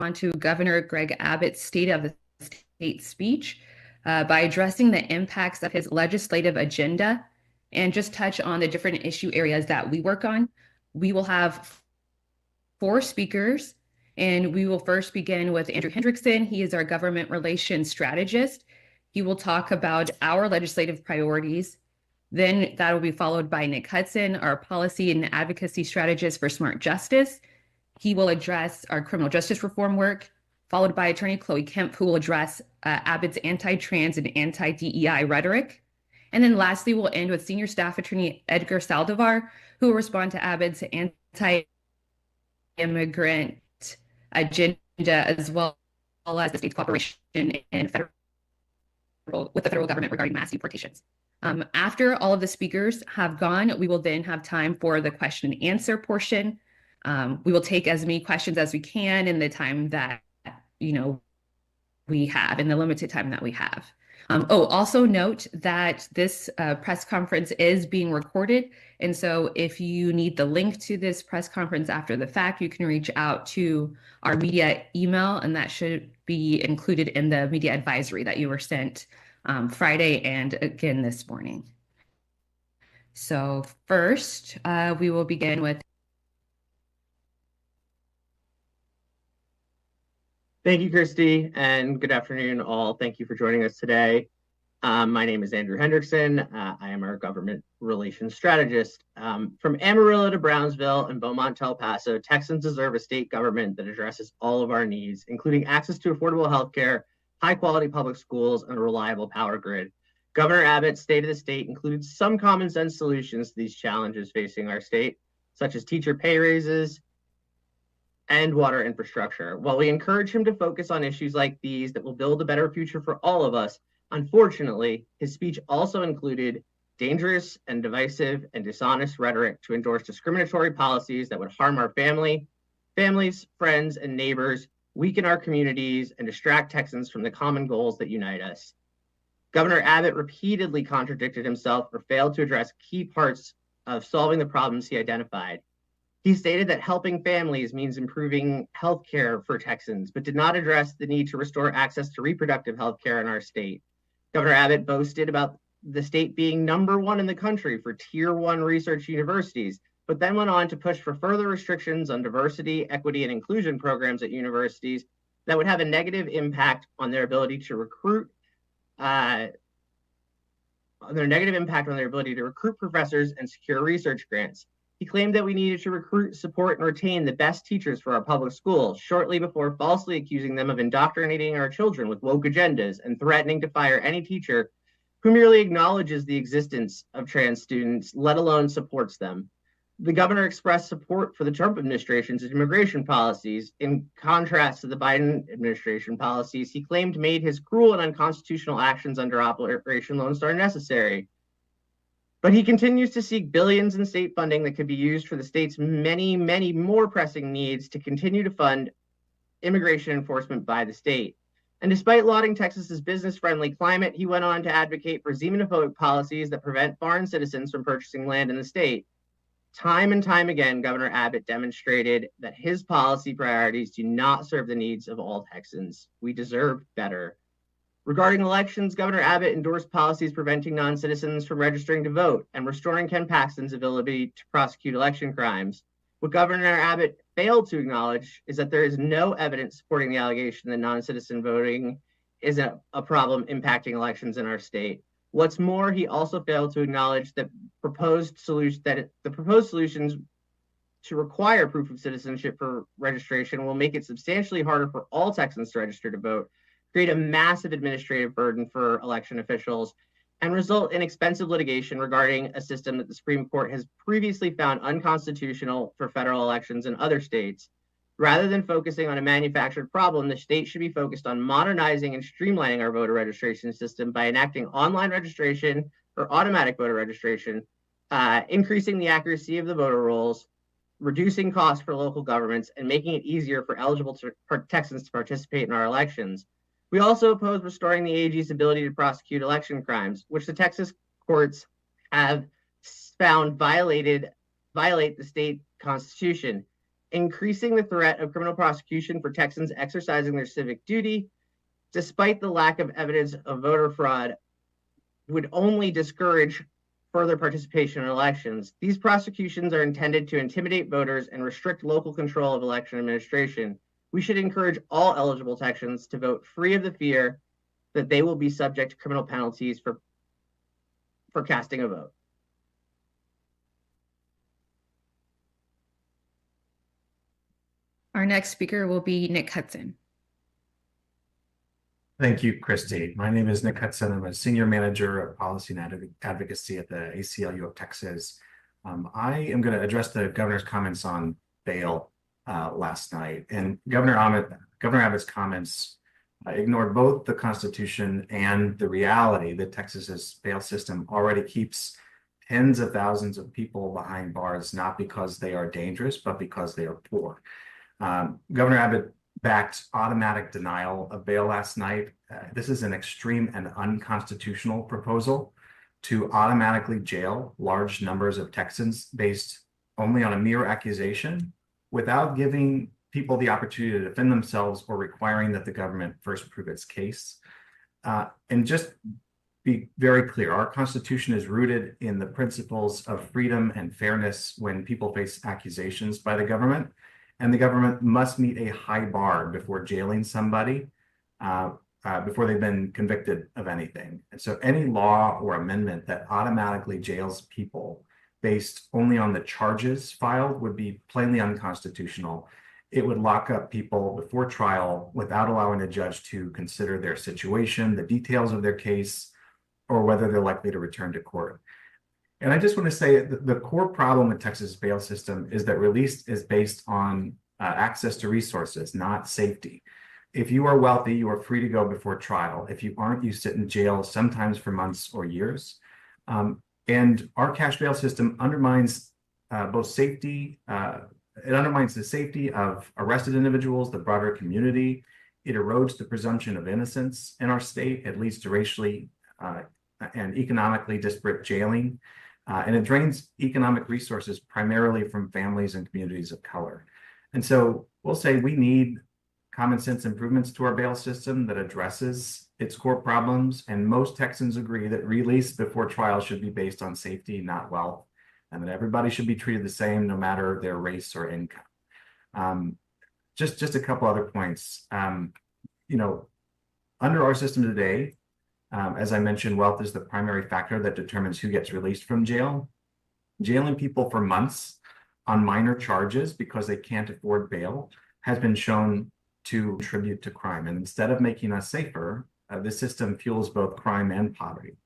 to Governor Greg Abbott's State of the State speech by addressing the impacts of his legislative agenda and just touch on the different issue areas that we work on. We will have 4 speakers, and we will first begin with Andrew Hendrickson. He is our government relations strategist. He will talk about our legislative priorities. Then that will be followed by Nick Hudson, our policy and advocacy strategist for smart justice. He will address our criminal justice reform work, followed by Attorney Chloe Kemp, who will address Abbott's anti-trans and anti-DEI rhetoric. And then lastly, we'll end with Senior Staff Attorney Edgar Saldivar, who will respond to Abbott's anti-immigrant agenda, as well as the state's cooperation with the federal government regarding mass deportations. After all of the speakers have gone, we will then have time for the question and answer portion. We will take as many questions as we can in the time that we have, in the limited time that we have. Also note that this press conference is being recorded. And so if you need the link to this press conference after the fact, you can reach out to our media email, and that should be included in the media advisory that you were sent Friday and again this morning. So first, we will begin with. Thank you, Christy, and good afternoon, all. Thank you for joining us today. My name is Andrew Hendrickson. I am our government relations strategist. From Amarillo to Brownsville and Beaumont to El Paso, Texans deserve a state government that addresses all of our needs, including access to affordable health care, high-quality public schools, and a reliable power grid. Governor Abbott's State of the State included some common-sense solutions to these challenges facing our state, such as teacher pay raises and water infrastructure. While we encourage him to focus on issues like these that will build a better future for all of us, unfortunately, his speech also included dangerous and divisive and dishonest rhetoric to endorse discriminatory policies that would harm our families, friends, and neighbors, weaken our communities, and distract Texans from the common goals that unite us. Governor Abbott repeatedly contradicted himself or failed to address key parts of solving the problems he identified. He stated that helping families means improving health care for Texans, but did not address the need to restore access to reproductive health care in our state. Governor Abbott boasted about the state being #1 in the country for Tier 1 research universities, but then went on to push for further restrictions on diversity, equity, and inclusion programs at universities that would have a negative impact on their ability to recruit professors and secure research grants. He claimed that we needed to recruit, support, and retain the best teachers for our public schools, shortly before falsely accusing them of indoctrinating our children with woke agendas and threatening to fire any teacher who merely acknowledges the existence of trans students, let alone supports them. The governor expressed support for the Trump administration's immigration policies. In contrast to the Biden administration policies, he claimed made his cruel and unconstitutional actions under Operation Lone Star necessary. But he continues to seek billions in state funding that could be used for the state's many, many more pressing needs to continue to fund immigration enforcement by the state. And despite lauding Texas's business-friendly climate, he went on to advocate for xenophobic policies that prevent foreign citizens from purchasing land in the state. Time and time again, Governor Abbott demonstrated that his policy priorities do not serve the needs of all Texans. We deserve better. Regarding elections, Governor Abbott endorsed policies preventing non-citizens from registering to vote and restoring Ken Paxton's ability to prosecute election crimes. What Governor Abbott failed to acknowledge is that there is no evidence supporting the allegation that non-citizen voting is a problem impacting elections in our state. What's more, he also failed to acknowledge that the proposed solutions to require proof of citizenship for registration will make it substantially harder for all Texans to register to vote, create a massive administrative burden for election officials, and result in expensive litigation regarding a system that the Supreme Court has previously found unconstitutional for federal elections in other states. Rather than focusing on a manufactured problem, the state should be focused on modernizing and streamlining our voter registration system by enacting online registration or automatic voter registration, increasing the accuracy of the voter rolls, reducing costs for local governments, and making it easier for eligible Texans to participate in our elections. We also oppose restoring the AG's ability to prosecute election crimes, which the Texas courts have found violate the state constitution. increasing the threat of criminal prosecution for Texans exercising their civic duty, despite the lack of evidence of voter fraud, would only discourage further participation in elections. These prosecutions are intended to intimidate voters and restrict local control of election administration. We should encourage all eligible Texans to vote free of the fear that they will be subject to criminal penalties for casting a vote. Our next speaker will be Nick Hudson. Thank you, Christy. My name is Nick Hudson. I'm a senior manager of policy and advocacy at the ACLU of Texas. I am going to address the governor's comments on bail last night. And Governor Abbott's comments ignored both the Constitution and the reality that Texas's bail system already keeps tens of thousands of people behind bars, not because they are dangerous, but because they are poor. Governor Abbott backed automatic denial of bail last night. This is an extreme and unconstitutional proposal to automatically jail large numbers of Texans based only on a mere accusation without giving people the opportunity to defend themselves or requiring that the government first prove its case. And just be very clear, our Constitution is rooted in the principles of freedom and fairness when people face accusations by the government. And the government must meet a high bar before jailing somebody before they've been convicted of anything. And so any law or amendment that automatically jails people based only on the charges filed would be plainly unconstitutional. It would lock up people before trial without allowing a judge to consider their situation, the details of their case, or whether they're likely to return to court. And I just want to say the core problem with Texas' bail system is that release is based on access to resources, not safety. If you are wealthy, you are free to go before trial. If you aren't, you sit in jail, sometimes for months or years. And our cash bail system undermines both safety. It undermines the safety of arrested individuals, the broader community. It erodes the presumption of innocence in our state. It leads to racially and economically disparate jailing. And it drains economic resources primarily from families and communities of color. And so we'll say we need common sense improvements to our bail system that addresses its core problems. And most Texans agree that release before trial should be based on safety, not wealth, and that everybody should be treated the same no matter their race or income. Just a couple other points. Under our system today, as I mentioned, wealth is the primary factor that determines who gets released from jail. Jailing people for months on minor charges because they can't afford bail has been shown to contribute to crime. And instead of making us safer, the system fuels both crime and poverty.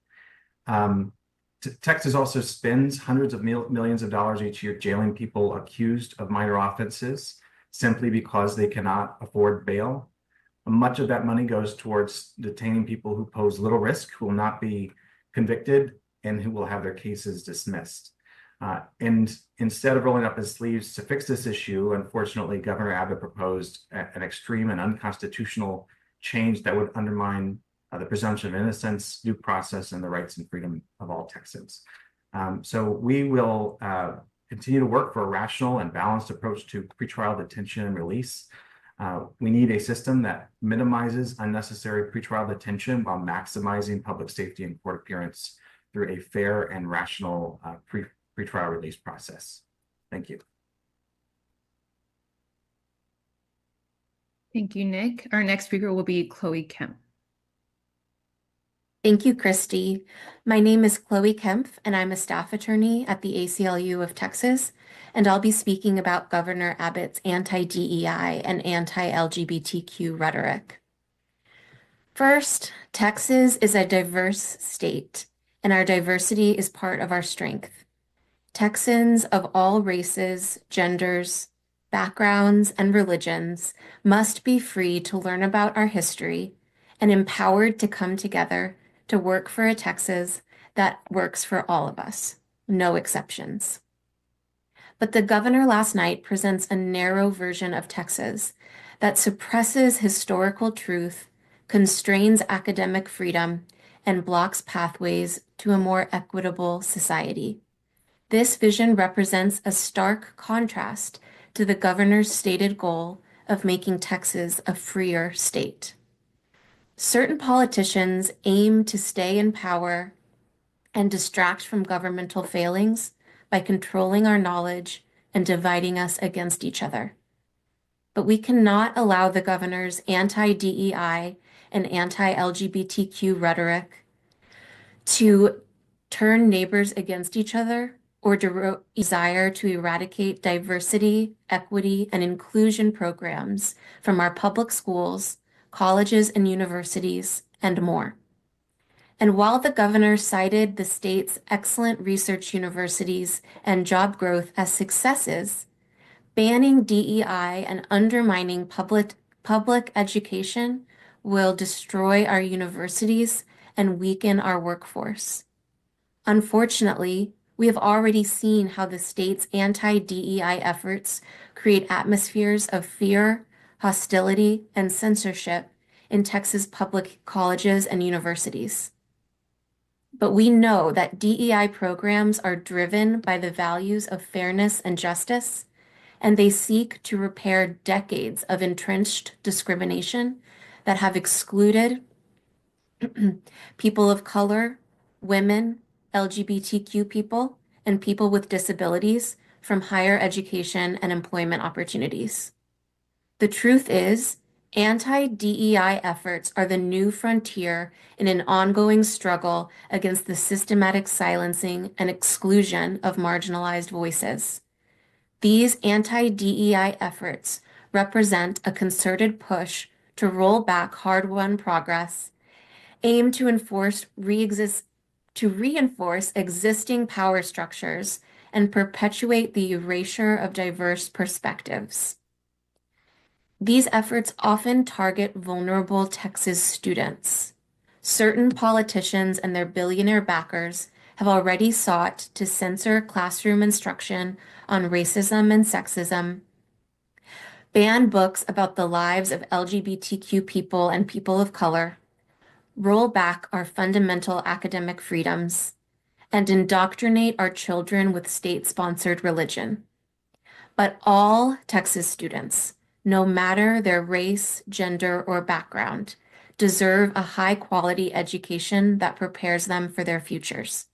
Texas also spends hundreds of millions of dollars each year jailing people accused of minor offenses simply because they cannot afford bail. Much of that money goes towards detaining people who pose little risk, who will not be convicted, and who will have their cases dismissed. And instead of rolling up his sleeves to fix this issue, unfortunately, Governor Abbott proposed an extreme and unconstitutional change that would undermine the presumption of innocence, due process, and the rights and freedom of all Texans. So we will continue to work for a rational and balanced approach to pretrial detention and release. We need a system that minimizes unnecessary pretrial detention while maximizing public safety and court appearance through a fair and rational pretrial release process. Thank you. Thank you, Nick. Our next speaker will be Chloe Kemp. Thank you, Christy. My name is Chloe Kempf, and I'm a staff attorney at the ACLU of Texas, and I'll be speaking about Governor Abbott's anti-DEI and anti-LGBTQ rhetoric. First, Texas is a diverse state, and our diversity is part of our strength. Texans of all races, genders, backgrounds, and religions must be free to learn about our history and empowered to come together to work for a Texas that works for all of us, no exceptions. But the governor last night presents a narrow version of Texas that suppresses historical truth, constrains academic freedom, and blocks pathways to a more equitable society. This vision represents a stark contrast to the governor's stated goal of making Texas a freer state. Certain politicians aim to stay in power and distract from governmental failings by controlling our knowledge and dividing us against each other. But we cannot allow the governor's anti-DEI and anti-LGBTQ rhetoric to turn neighbors against each other or desire to eradicate diversity, equity, and inclusion programs from our public schools, colleges and universities, and more. And while the governor cited the state's excellent research universities and job growth as successes, banning DEI and undermining public education will destroy our universities and weaken our workforce. Unfortunately, we have already seen how the state's anti-DEI efforts create atmospheres of fear, hostility, and censorship in Texas public colleges and universities. But we know that DEI programs are driven by the values of fairness and justice, and they seek to repair decades of entrenched discrimination that have excluded people of color, women, LGBTQ people, and people with disabilities from higher education and employment opportunities. The truth is, anti-DEI efforts are the new frontier in an ongoing struggle against the systematic silencing and exclusion of marginalized voices. These anti-DEI efforts represent a concerted push to roll back hard-won progress, aim to reinforce existing power structures, and perpetuate the erasure of diverse perspectives. These efforts often target vulnerable Texas students. Certain politicians and their billionaire backers have already sought to censor classroom instruction on racism and sexism, ban books about the lives of LGBTQ people and people of color, roll back our fundamental academic freedoms, and indoctrinate our children with state-sponsored religion. But all Texas students, no matter their race, gender, or background, deserve a high-quality education that prepares them for their futures.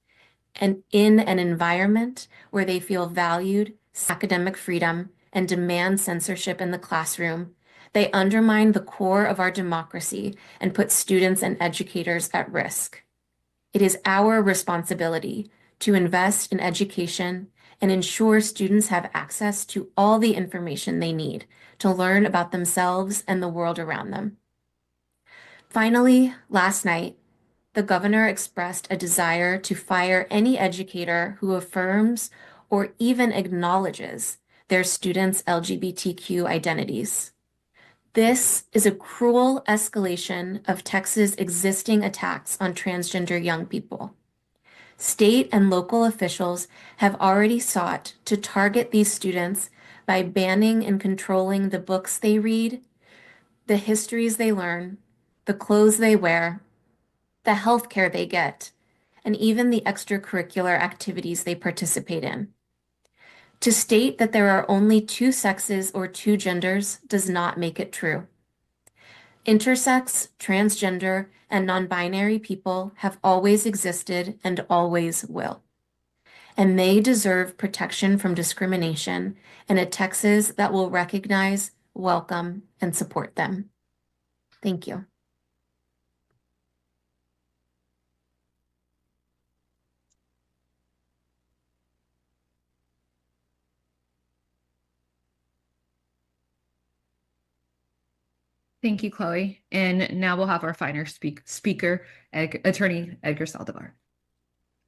And in an environment where they feel valued, academic freedom, and demand censorship in the classroom, they undermine the core of our democracy and put students and educators at risk. It is our responsibility to invest in education and ensure students have access to all the information they need to learn about themselves and the world around them. Finally, last night, the governor expressed a desire to fire any educator who affirms or even acknowledges their students' LGBTQ identities. This is a cruel escalation of Texas' existing attacks on transgender young people. State and local officials have already sought to target these students by banning and controlling the books they read, the histories they learn, the clothes they wear, the health care they get, and even the extracurricular activities they participate in. To state that there are only two sexes or two genders does not make it true. Intersex, transgender, and non-binary people have always existed and always will. And they deserve protection from discrimination in a Texas that will recognize, welcome, and support them. Thank you. Thank you, Chloe. And now we'll have our final speaker, Attorney Edgar Saldivar.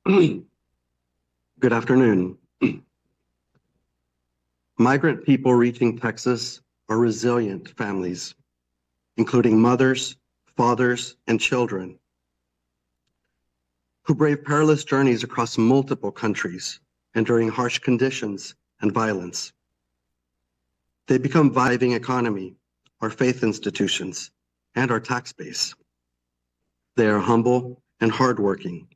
Good afternoon. Migrant people reaching Texas are resilient families, including mothers, fathers, and children who brave perilous journeys across multiple countries, enduring harsh conditions and violence. They become a thriving economy, our faith institutions, and our tax base. They are humble and hardworking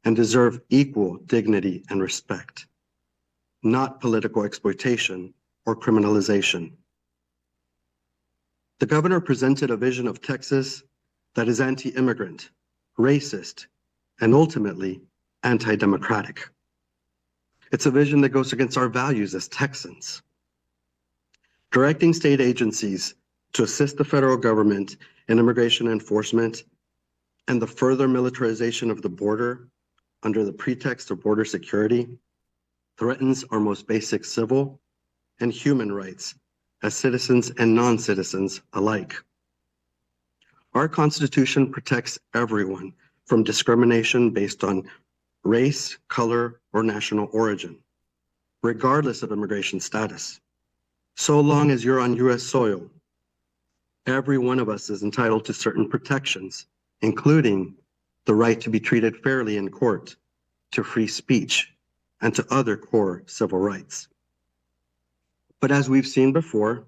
and deserve equal dignity and respect, not political exploitation or criminalization. The governor presented a vision of Texas that is anti-immigrant, racist, and ultimately anti-democratic. It's a vision that goes against our values as Texans. Directing state agencies to assist the federal government in immigration enforcement and the further militarization of the border under the pretext of border security threatens our most basic civil and human rights as citizens and non-citizens alike. Our Constitution protects everyone from discrimination based on race, color, or national origin, regardless of immigration status. So long as you're on U.S. soil, every one of us is entitled to certain protections, including the right to be treated fairly in court, to free speech, and to other core civil rights. But as we've seen before,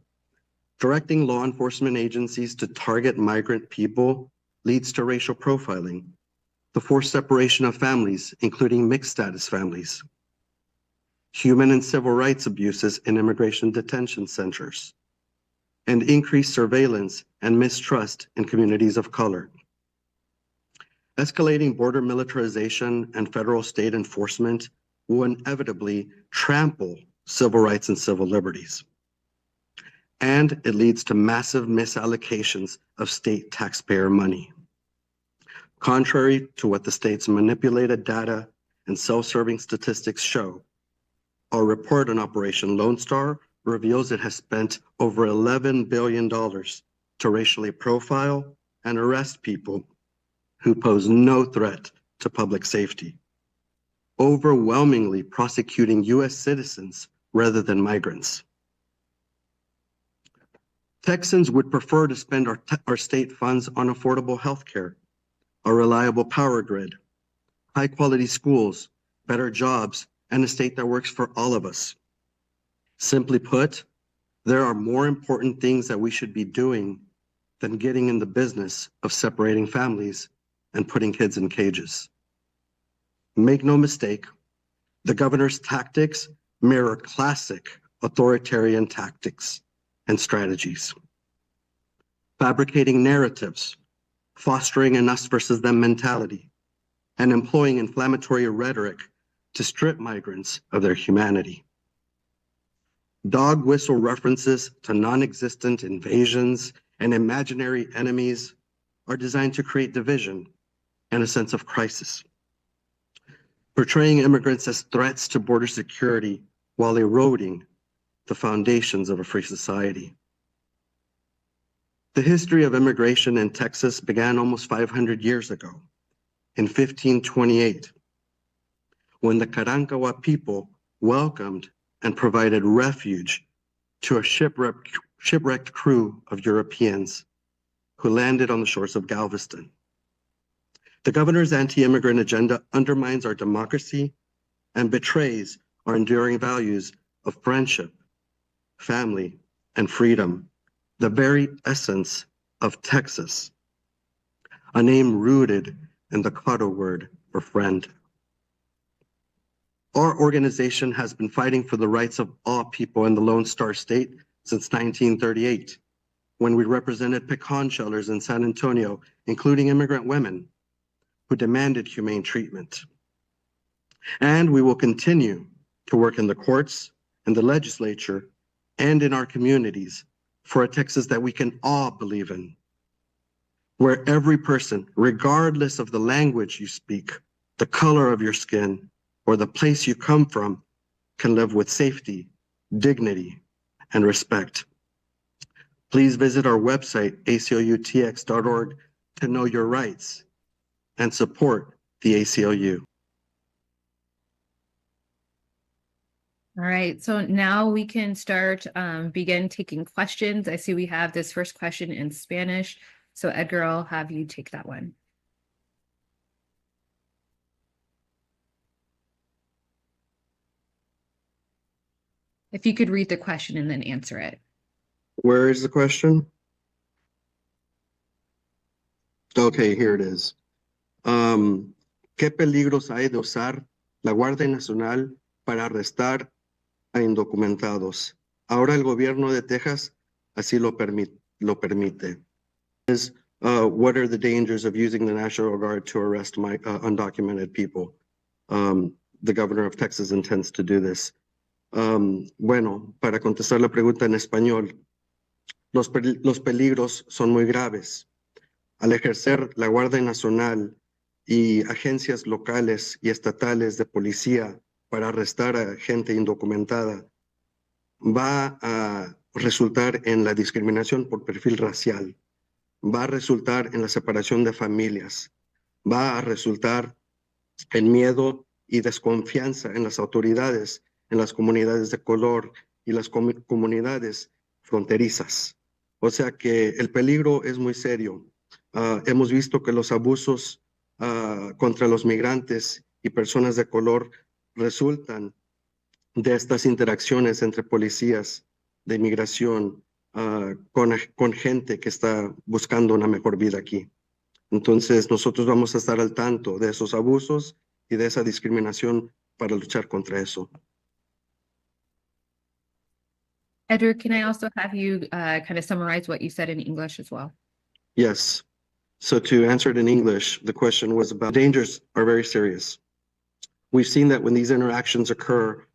directing law enforcement agencies to target migrant people leads to racial profiling, the forced separation of families, including mixed status families, human and civil rights abuses in immigration detention centers, and increased surveillance and mistrust in communities of color. Escalating border militarization and federal state enforcement will inevitably trample civil rights and civil liberties. And it leads to massive misallocations of state taxpayer money. Contrary to what the state's manipulated data and self-serving statistics show, our report on Operation Lone Star reveals it has spent over $11 billion to racially profile and arrest people who pose no threat to public safety, overwhelmingly prosecuting U.S. citizens rather than migrants. Texans would prefer to spend our state funds on affordable health care, a reliable power grid, high-quality schools, better jobs, and a state that works for all of us. Simply put, there are more important things that we should be doing than getting in the business of separating families and putting kids in cages. Make no mistake, the governor's tactics mirror classic authoritarian tactics and strategies. Fabricating narratives, fostering an us versus them mentality, and employing inflammatory rhetoric to strip migrants of their humanity. Dog whistle references to non-existent invasions and imaginary enemies are designed to create division and a sense of crisis. Portraying immigrants as threats to border security while eroding the foundations of a free society. The history of immigration in Texas began almost 500 years ago, in 1528, when the Karankawa people welcomed and provided refuge to a shipwrecked crew of Europeans who landed on the shores of Galveston. The governor's anti-immigrant agenda undermines our democracy and betrays our enduring values of friendship, family, and freedom, the very essence of Texas, a name rooted in the Caddo word for friend. Our organization has been fighting for the rights of all people in the Lone Star State since 1938, when we represented pecan shellers in San Antonio, including immigrant women who demanded humane treatment. And we will continue to work in the courts, in the legislature, and in our communities for a Texas that we can all believe in, where every person, regardless of the language you speak, the color of your skin, or the place you come from, can live with safety, dignity, and respect. Please visit our website, aclutx.org, to know your rights and support the ACLU. All right, so now we can start, begin taking questions. I see we have this first question in Spanish. So Edgar, I'll have you take that one. If you could read the question and then answer it. Where is the question? Okay, here it is. ¿Qué peligros hay de usar la Guardia Nacional para arrestar a indocumentados? Ahora el gobierno de Texas así lo permite. What are the dangers of using the National Guard to arrest my undocumented people? The governor of Texas intends to do this. Bueno, para contestar la pregunta en español, los peligros son muy graves. Al ejercer la Guardia Nacional y agencias locales y estatales de policía para arrestar a gente indocumentada, va a resultar en la discriminación por perfil racial, va a resultar en la separación de familias, va a resultar en miedo y desconfianza en las autoridades, en las comunidades de color y las comunidades fronterizas. O sea que el peligro es muy serio. Hemos visto que los abusos contra los migrantes y personas de color resultan de estas interacciones entre policías de inmigración con gente que está buscando una mejor vida aquí. Entonces, nosotros vamos a estar al tanto de esos abusos y de esa discriminación para luchar contra eso. Edgar, can I also have you kind of summarize what you said in English as well? Yes. So to answer it in English, the question was about dangers are very serious. We've seen that when these interactions occur,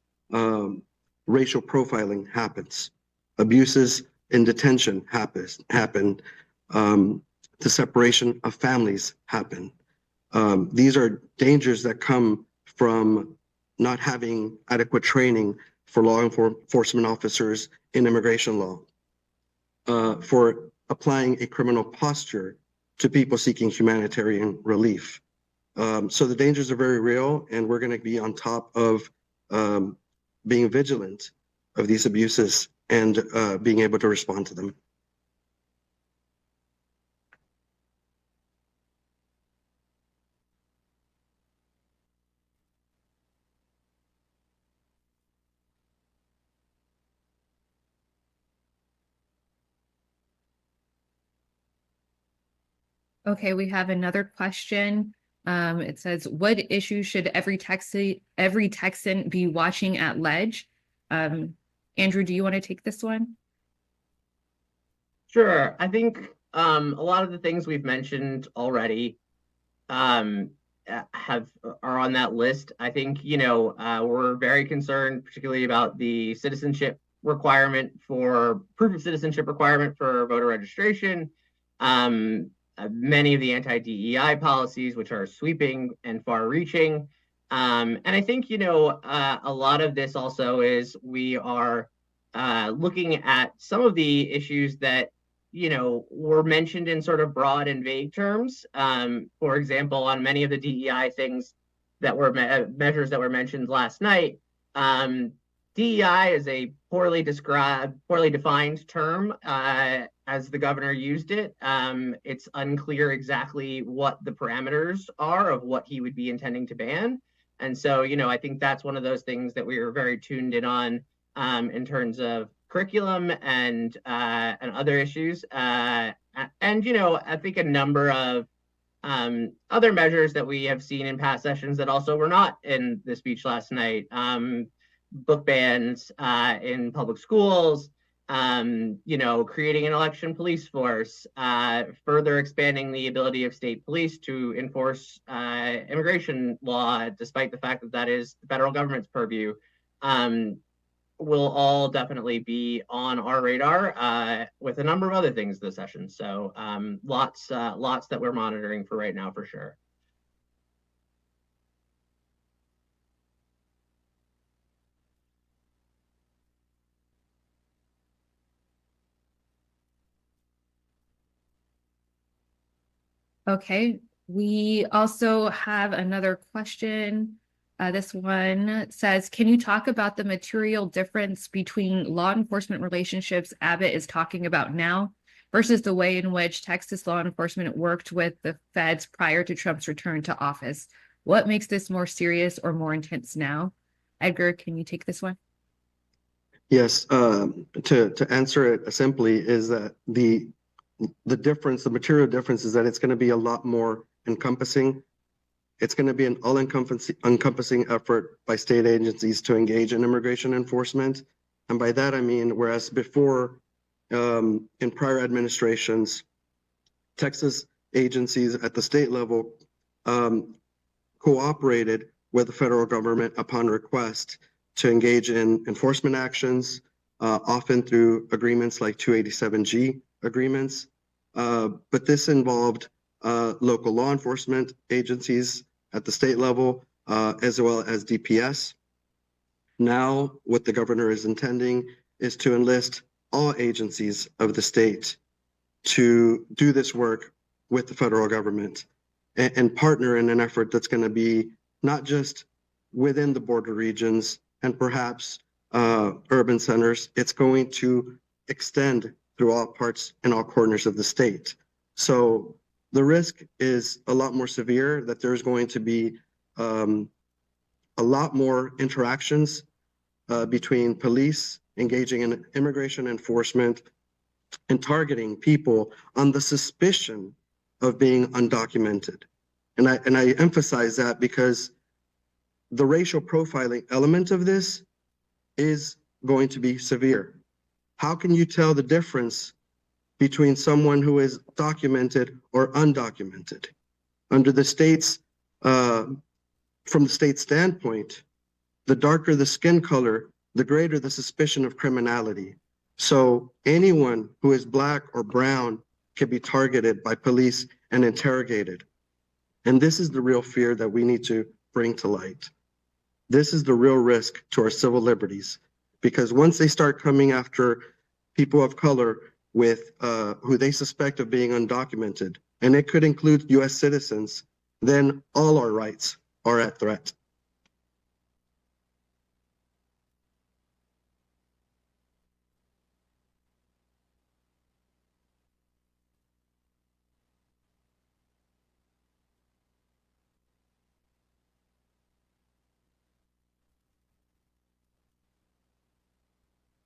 racial profiling happens. Abuses in detention happen. The separation of families happen. These are dangers that come from not having adequate training for law enforcement officers in immigration law, for applying a criminal posture to people seeking humanitarian relief. So the dangers are very real, and we're going to be on top of being vigilant of these abuses and being able to respond to them. Okay, we have another question. It says, what issue should every Texan be watching at Ledge? Andrew, do you want to take this one? Sure. I think a lot of the things we've mentioned already are on that list. I think, we're very concerned, particularly about the citizenship requirement for proof of citizenship requirement for voter registration. Many of the anti-DEI policies, which are sweeping and far-reaching. And I think, a lot of this also is we are looking at some of the issues that, were mentioned in sort of broad and vague terms. For example, on many of the DEI things that were measures that were mentioned last night, DEI is a poorly defined term as the governor used it. It's unclear exactly what the parameters are of what he would be intending to ban. And so, I think that's one of those things that we are very tuned in on in terms of curriculum and other issues. And, I think a number of other measures that we have seen in past sessions that also were not in the speech last night. Book bans in public schools, creating an election police force, further expanding the ability of state police to enforce immigration law, despite the fact that that is the federal government's purview, will all definitely be on our radar with a number of other things this session. So lots that we're monitoring for right now, for sure. Okay, we also have another question. This one says, can you talk about the material difference between law enforcement relationships Abbott is talking about now versus the way in which Texas law enforcement worked with the feds prior to Trump's return to office? What makes this more serious or more intense now? Edgar, can you take this one? Yes, to answer it simply is that the material difference is that it's going to be a lot more encompassing. It's going to be an all-encompassing effort by state agencies to engage in immigration enforcement. And by that, I mean, whereas before, in prior administrations, Texas agencies at the state level cooperated with the federal government upon request to engage in enforcement actions, often through agreements like 287G agreements. But this involved local law enforcement agencies at the state level, as well as DPS. Now, what the governor is intending is to enlist all agencies of the state to do this work with the federal government and partner in an effort that's going to be not just within the border regions and perhaps urban centers, it's going to extend through all parts and all corners of the state. So the risk is a lot more severe, that there's going to be a lot more interactions between police engaging in immigration enforcement and targeting people on the suspicion of being undocumented. And I emphasize that because the racial profiling element of this is going to be severe. How can you tell the difference between someone who is documented or undocumented? Under the state's, from the state standpoint, the darker the skin color, the greater the suspicion of criminality. So anyone who is Black or brown can be targeted by police and interrogated. And this is the real fear that we need to bring to light. This is the real risk to our civil liberties, because once they start coming after people of color with who they suspect of being undocumented, and it could include US citizens, then all our rights are at threat.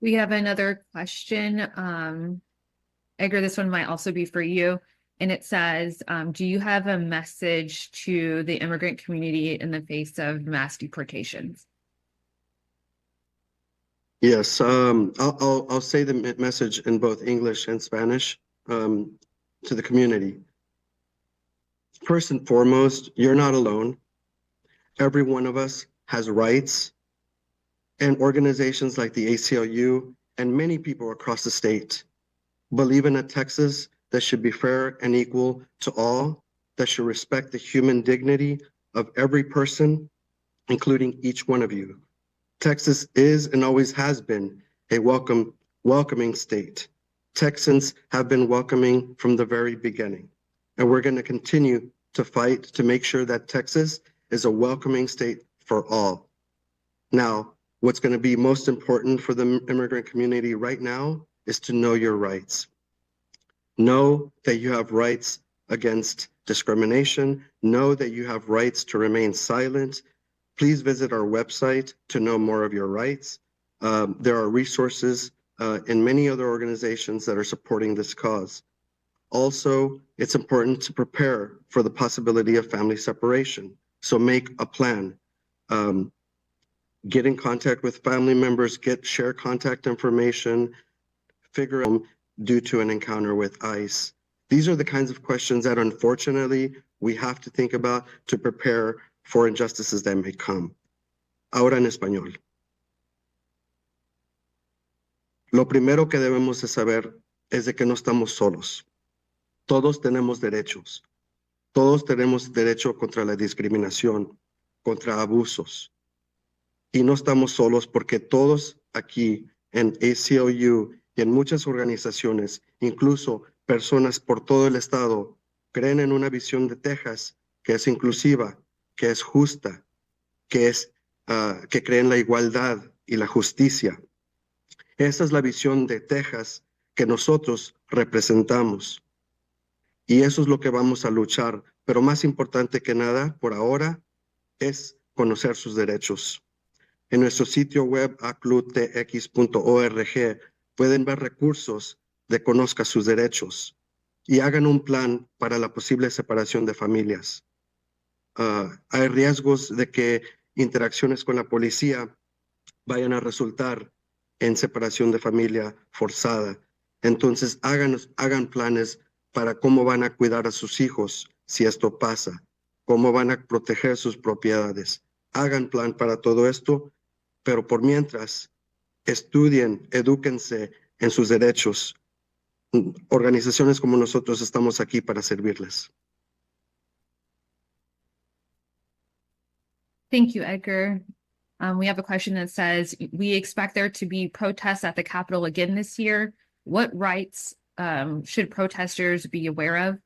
We have another question. Edgar, this one might also be for you. And it says, do you have a message to the immigrant community in the face of mass deportations? Yes, I'll say the message in both English and Spanish to the community. First and foremost, you're not alone. Every one of us has rights, and organizations like the ACLU and many people across the state believe in a Texas that should be fair and equal to all, that should respect the human dignity of every person, including each one of you. Texas is and always has been a welcoming state. Texans have been welcoming from the very beginning, and we're going to continue to fight to make sure that Texas is a welcoming state for all. Now, what's going to be most important for the immigrant community right now is to know your rights. Know that you have rights against discrimination. Know that you have rights to remain silent. Please visit our website to know more of your rights. There are resources in many other organizations that are supporting this cause. Also, it's important to prepare for the possibility of family separation. So make a plan. Get in contact with family members, share contact information, figure out due to an encounter with ICE. These are the kinds of questions that unfortunately we have to think about to prepare for injustices that may come. Ahora en español. Lo primero que debemos de saber es de que no estamos solos. Todos tenemos derechos. Todos tenemos derecho contra la discriminación, contra abusos. Y no estamos solos porque todos aquí en ACLU y en muchas organizaciones, incluso personas por todo el estado, creen en una visión de Texas que es inclusiva, que es justa, que cree en la igualdad y la justicia. Esa es la visión de Texas que nosotros representamos. Y eso es lo que vamos a luchar. Pero más importante que nada, por ahora, es conocer sus derechos. En nuestro sitio web aclutx.org pueden ver recursos de Conozca sus derechos y hagan un plan para la posible separación de familias. Hay riesgos de que interacciones con la policía vayan a resultar en separación de familia forzada. Entonces, hagan planes para cómo van a cuidar a sus hijos si esto pasa, cómo van a proteger sus propiedades. Hagan plan para todo esto, pero por mientras, estudien, edúquense en sus derechos. Organizaciones como nosotros estamos aquí para servirles. Thank you, Edgar. We have a question that says, we expect there to be protests at the Capitol again this year. What rights should protesters be aware of?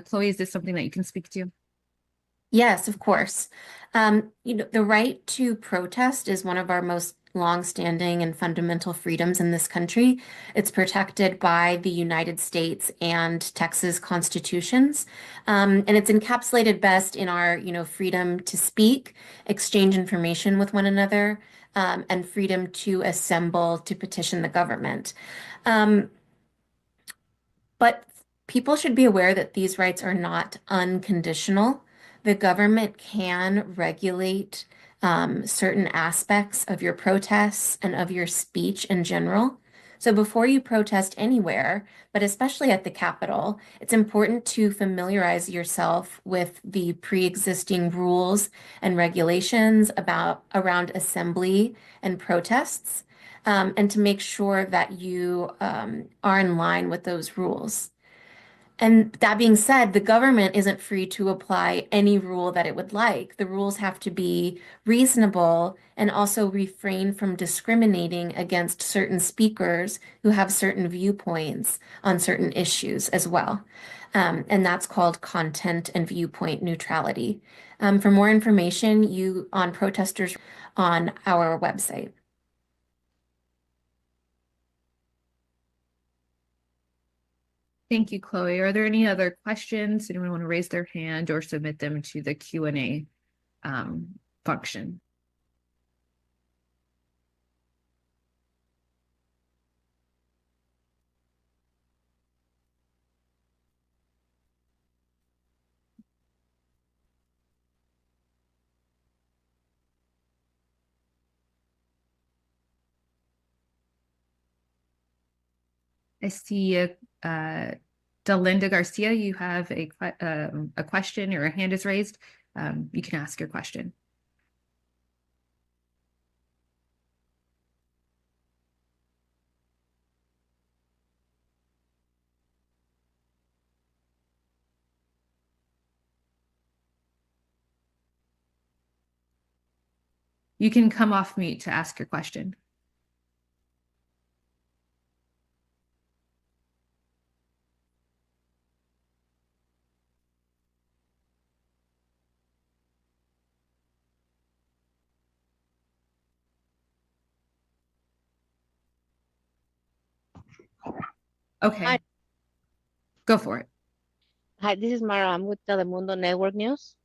Chloe, is this something that you can speak to? Yes, of course. The right to protest is one of our most longstanding and fundamental freedoms in this country. It's protected by the United States and Texas constitutions. And it's encapsulated best in our, freedom to speak, exchange information with one another, and freedom to assemble to petition the government. But people should be aware that these rights are not unconditional. The government can regulate certain aspects of your protests and of your speech in general. So before you protest anywhere, but especially at the Capitol, it's important to familiarize yourself with the pre-existing rules and regulations around assembly and protests, and to make sure that you are in line with those rules. And that being said, the government isn't free to apply any rule that it would like. The rules have to be reasonable and also refrain from discriminating against certain speakers who have certain viewpoints on certain issues as well. And that's called content and viewpoint neutrality. For more information, on protesters on our website. Thank you, Chloe. Are there any other questions? Anyone want to raise their hand or submit them to the Q&A function? I see Delinda Garcia, you have a question or a hand is raised. You can ask your question. You can come off mute to ask your question. Okay. Hi. Go for it. Hi, this is Mara. I'm with Telemundo Network News.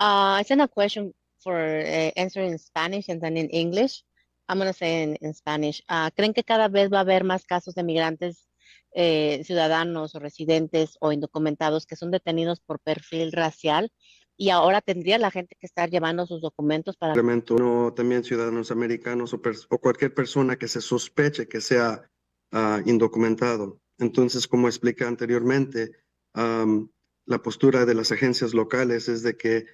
I sent a question for answering in Spanish and then in English. I'm going to say in Spanish. ¿Creen que cada vez va a haber más casos de migrantes, ciudadanos o residentes o indocumentados que son detenidos por perfil racial? Y ahora tendría la gente que estar llevando sus documentos para... No, también ciudadanos americanos o cualquier persona que se sospeche que sea indocumentado. Entonces, como expliqué anteriormente, la postura de las agencias locales es de que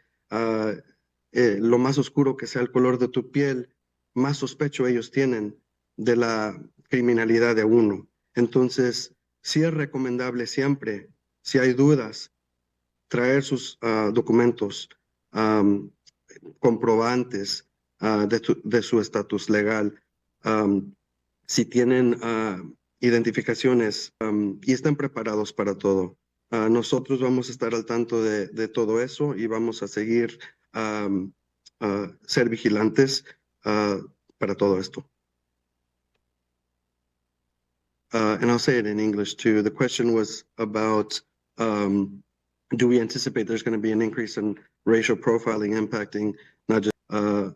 lo más oscuro que sea el color de tu piel, más sospecho ellos tienen de la criminalidad de uno. Entonces, sí es recomendable siempre, si hay dudas, traer sus documentos comprobantes de su estatus legal. Si tienen identificaciones y están preparados para todo. Nosotros vamos a estar al tanto de todo eso y vamos a seguir ser vigilantes para todo esto. And I'll say it in English too. The question was about, do we anticipate there's going to be an increase in racial profiling impacting not just,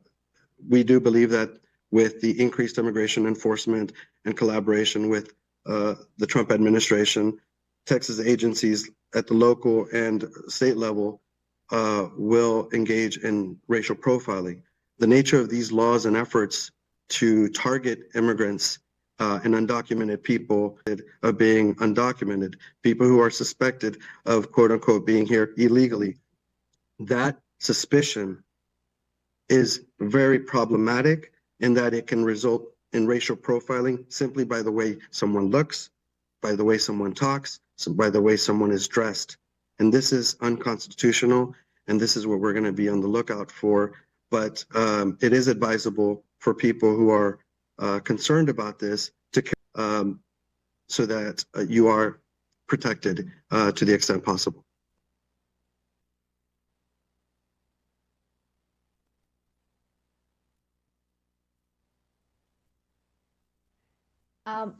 we do believe that with the increased immigration enforcement and collaboration with the Trump administration, Texas agencies at the local and state level will engage in racial profiling. The nature of these laws and efforts to target immigrants and undocumented people of being undocumented, people who are suspected of quote unquote being here illegally. That suspicion is very problematic in that it can result in racial profiling simply by the way someone looks, by the way someone talks, by the way someone is dressed. And this is unconstitutional, and this is what we're going to be on the lookout for. But it is advisable for people who are concerned about this to so that you are protected to the extent possible.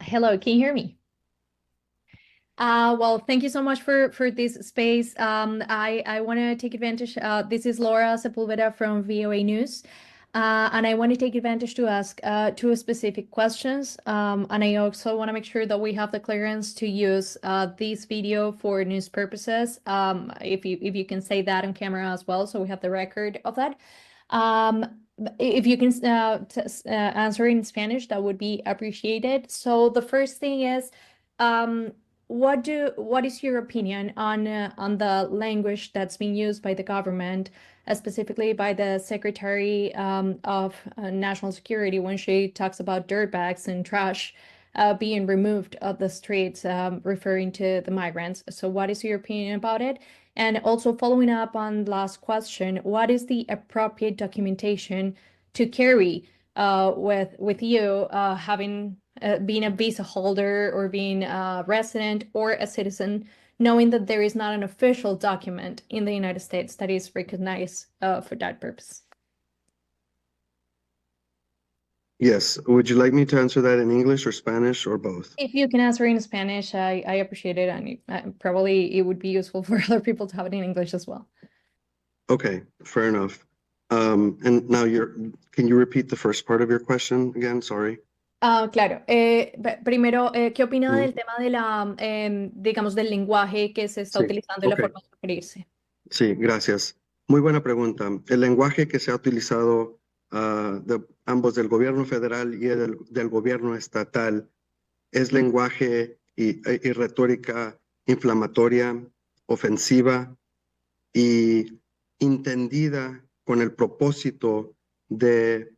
Hello, can you hear me? Well, thank you so much for this space. I want to take advantage. This is Laura Sepulveda from VOA News, and I want to take advantage to ask two specific questions. And I also want to make sure that we have the clearance to use this video for news purposes. If you can say that on camera as well, so we have the record of that. If you can answer in Spanish, that would be appreciated. So the first thing is, what is your opinion on the language that's being used by the government, specifically by the Secretary of National Security when she talks about dirtbags and trash being removed of the streets, referring to the migrants? So what is your opinion about it? And also following up on the last question, what is the appropriate documentation to carry with you, having being a visa holder or being a resident or a citizen, knowing that there is not an official document in the United States that is recognized for that purpose? Yes. Would you like me to answer that in English or Spanish or both? If you can answer in Spanish, I appreciate it. And probably it would be useful for other people to have it in English as well. Okay, fair enough. And now can you repeat the first part of your question again? Sorry. Claro. Primero, ¿qué opina del tema de la, digamos, del lenguaje que se está Sí, utilizando y la ok. forma de referirse? Sí, gracias. Muy buena pregunta. El lenguaje que se ha utilizado de ambos del gobierno federal y del gobierno estatal es lenguaje y retórica inflamatoria, ofensiva y entendida con el propósito de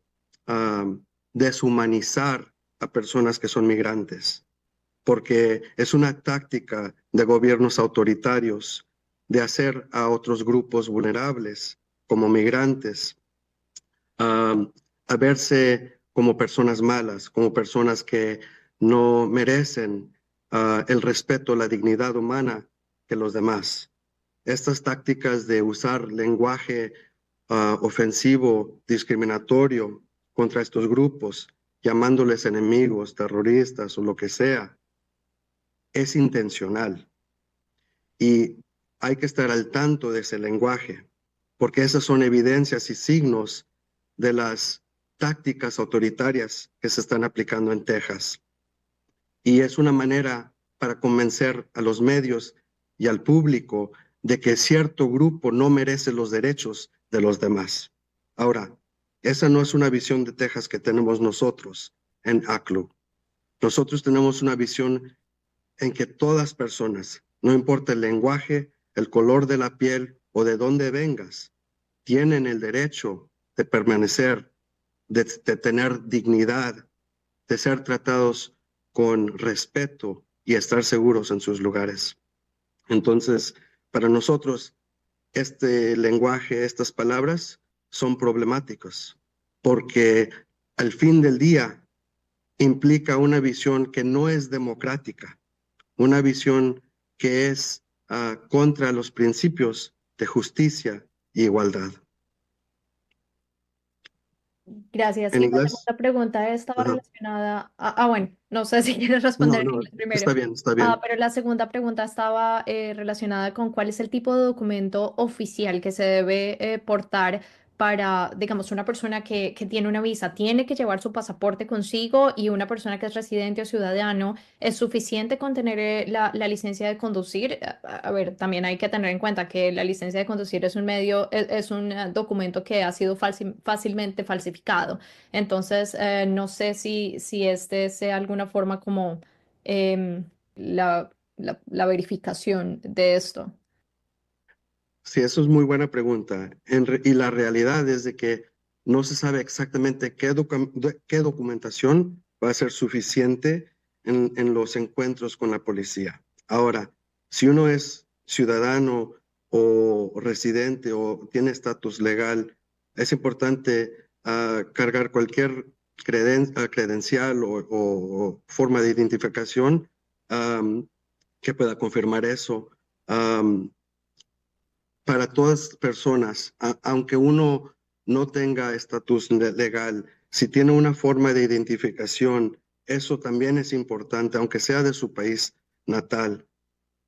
deshumanizar a personas que son migrantes, porque es una táctica de gobiernos autoritarios de hacer a otros grupos vulnerables como migrantes a verse como personas malas, como personas que no merecen el respeto, la dignidad humana que los demás. Estas tácticas de usar lenguaje ofensivo, discriminatorio contra estos grupos, llamándoles enemigos, terroristas o lo que sea, es intencional. Y hay que estar al tanto de ese lenguaje, porque esas son evidencias y signos de las tácticas autoritarias que se están aplicando en Texas. Y es una manera para convencer a los medios y al público de que cierto grupo no merece los derechos de los demás. Ahora, esa no es una visión de Texas que tenemos nosotros en ACLU. Nosotros tenemos una visión en que todas personas, no importa el lenguaje, el color de la piel o de dónde vengas, tienen el derecho de permanecer, de tener dignidad, de ser tratados con respeto y estar seguros en sus lugares. Entonces, para nosotros, este lenguaje, estas palabras son problemáticos, porque al fin del día implica una visión que no es democrática, una visión que es contra los principios de justicia y igualdad. Gracias. ¿En Y la inglés? segunda pregunta estaba Ajá. relacionada. Bueno, no sé si quieres responder en No, inglés primero. está bien, está bien. Pero la segunda pregunta estaba relacionada con cuál es el tipo de documento oficial que se debe portar para, digamos, una persona que tiene una visa tiene que llevar su pasaporte consigo y una persona que es residente o ciudadano es suficiente con tener la licencia de conducir. A ver, también hay que tener en cuenta que la licencia de conducir es un medio, es un documento que ha sido fácilmente falsificado. Entonces, no sé si este sea alguna forma como la verificación de esto. Sí, eso es muy buena pregunta. Y la realidad es de que no se sabe exactamente qué documentación va a ser suficiente en los encuentros con la policía. Ahora, si uno es ciudadano o residente o tiene estatus legal, es importante cargar cualquier credencial o forma de identificación que pueda confirmar eso. Para todas personas, aunque uno no tenga estatus legal, si tiene una forma de identificación, eso también es importante, aunque sea de su país natal.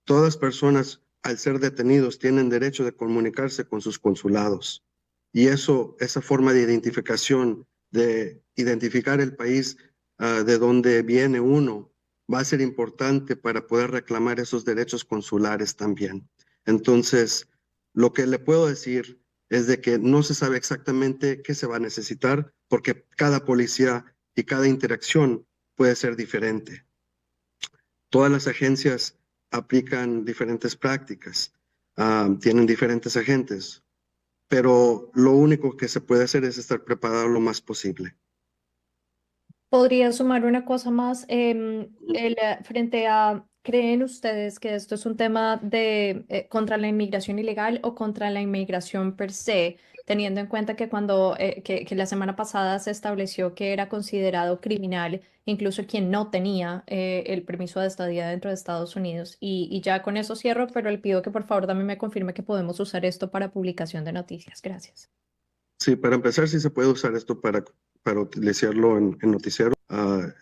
Todas personas, al ser detenidos, tienen derecho de comunicarse con sus consulados. Y eso, esa forma de identificación, de identificar el país de donde viene uno, va a ser importante para poder reclamar esos derechos consulares también. Entonces, lo que le puedo decir es de que no se sabe exactamente qué se va a necesitar porque cada policía y cada interacción puede ser diferente. Todas las agencias aplican diferentes prácticas, tienen diferentes agentes, pero lo único que se puede hacer es estar preparado lo más posible. Podría sumar una cosa más, frente a, ¿creen ustedes que esto es un tema de contra la inmigración ilegal o contra la inmigración per se, teniendo en cuenta que que la semana pasada se estableció que era considerado criminal incluso quien no tenía el permiso de estadía dentro de Estados Unidos? Y ya con eso cierro, pero le pido que por favor también me confirme que podemos usar esto para publicación de noticias. Gracias. Sí, para empezar, sí se puede usar esto para utilizarlo en noticiero.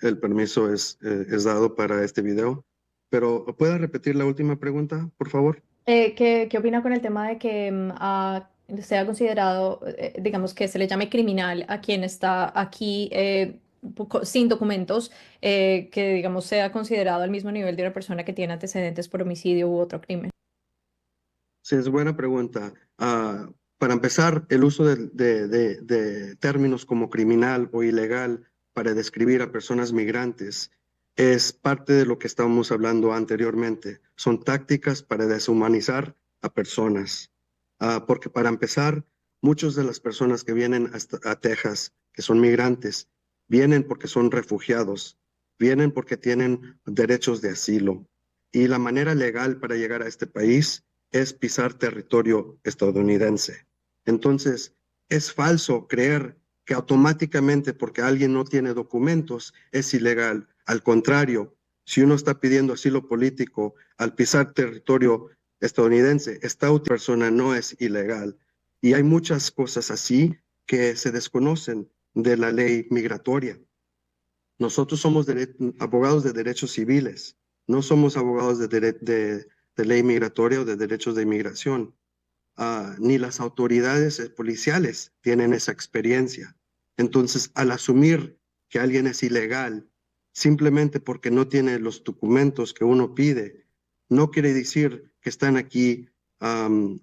El permiso es dado para este video. Pero, ¿puede repetir la última pregunta, por favor? ¿Qué opina con el tema de que sea considerado, digamos, que se le llame criminal a quien está aquí sin documentos, que, digamos, sea considerado al mismo nivel de una persona que tiene antecedentes por homicidio u otro crimen? Sí, es buena pregunta. Para empezar, el uso de términos como criminal o ilegal para describir a personas migrantes es parte de lo que estábamos hablando anteriormente. Son tácticas para deshumanizar a personas. Porque para empezar, muchas de las personas que vienen a Texas, que son migrantes, vienen porque son refugiados, vienen porque tienen derechos de asilo. Y la manera legal para llegar a este país es pisar territorio estadounidense. Entonces, es falso creer que automáticamente porque alguien no tiene documentos es ilegal. Al contrario, si uno está pidiendo asilo político al pisar territorio estadounidense, esta otra persona no es ilegal. Y hay muchas cosas así que se desconocen de la ley migratoria. Nosotros somos abogados de derechos civiles, no somos abogados de ley migratoria o de derechos de inmigración. Ni las autoridades policiales tienen esa experiencia. Entonces, al asumir que alguien es ilegal simplemente porque no tiene los documentos que uno pide, no quiere decir que están aquí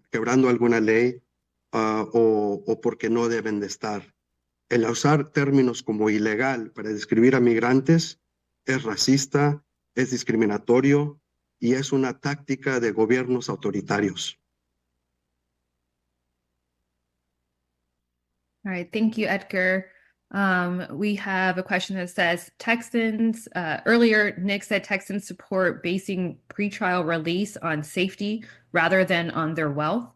quebrando alguna ley o porque no deben de estar. El usar términos como ilegal para describir a migrantes es racista, es discriminatorio y es una táctica de gobiernos autoritarios. All right, thank you, Edgar. We have a question that says Texans, earlier Nick said Texans support basing pretrial release on safety rather than on their wealth.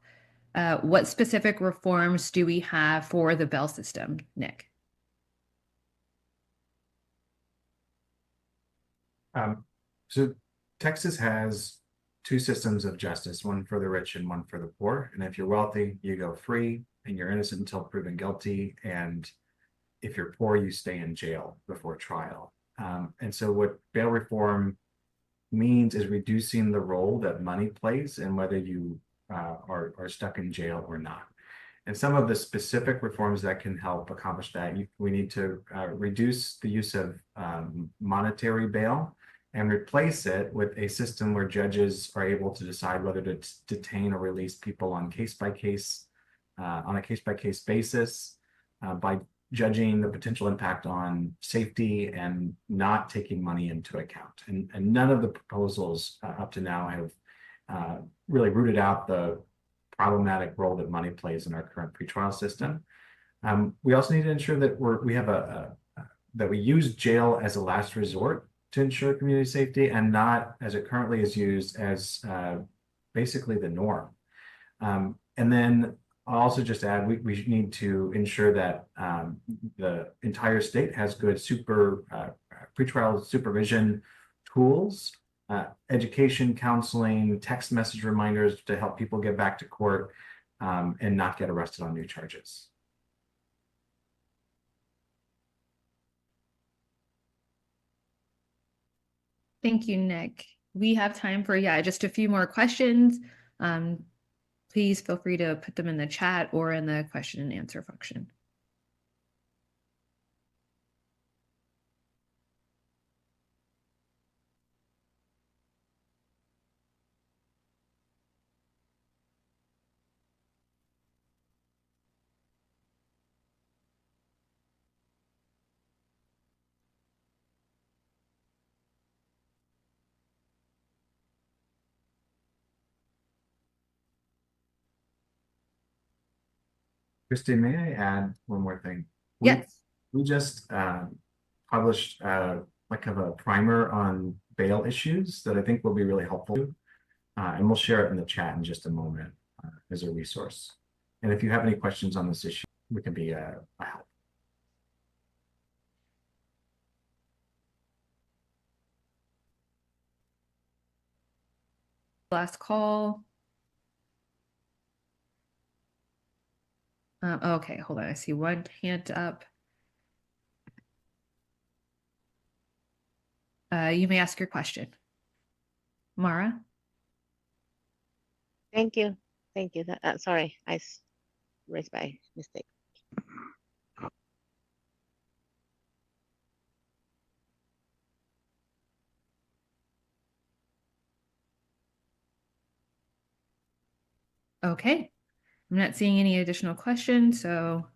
What specific reforms do we have for the bail system, Nick? So Texas has two systems of justice, one for the rich and one for the poor. And if you're wealthy, you go free and you're innocent until proven guilty. And if you're poor, you stay in jail before trial. And so what bail reform means is reducing the role that money plays in whether you are stuck in jail or not. And some of the specific reforms that can help accomplish that, we need to reduce the use of monetary bail and replace it with a system where judges are able to decide whether to detain or release people on a case-by-case basis by judging the potential impact on safety and not taking money into account. And none of the proposals up to now have really rooted out the problematic role that money plays in our current pretrial system. We also need to ensure that that we use jail as a last resort to ensure community safety, and not, as it currently is used, as basically the norm. And then I'll also just add, we need to ensure that the entire state has good pretrial supervision tools, education, counseling, text message reminders to help people get back to court and not get arrested on new charges. Thank you, Nick. We have time for, just a few more questions. Please feel free to put them in the chat or in the question and answer function. Christine, may I add one more thing? Yes. We just published like a primer on bail issues that I think will be really helpful. And we'll share it in the chat in just a moment as a resource. And if you have any questions on this issue, we can be a help. Last call. Okay, hold on. I see one hand up. You may ask your question. Mara? Thank you. Thank you. Sorry, I raised by mistake. Okay. I'm not seeing any additional questions, so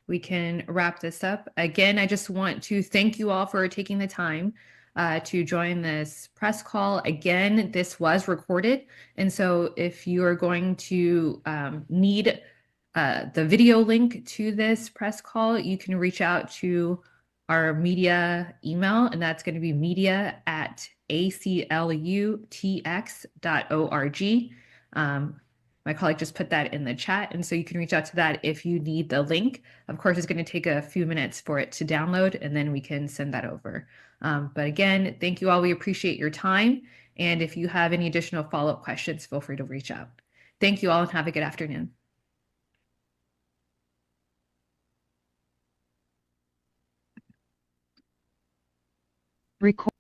we can wrap this up. Again, I just want to thank you all for taking the time to join this press call. Again, this was recorded, and so if you are going to need the video link to this press call, you can reach out to our media email, and that's going to be media@aclutx.org. My colleague just put that in the chat, and so you can reach out to that if you need the link. Of course, it's going to take a few minutes for it to download, and then we can send that over. But again, thank you all. We appreciate your time. And if you have any additional follow-up questions, feel free to reach out. Thank you all, and have a good afternoon. Record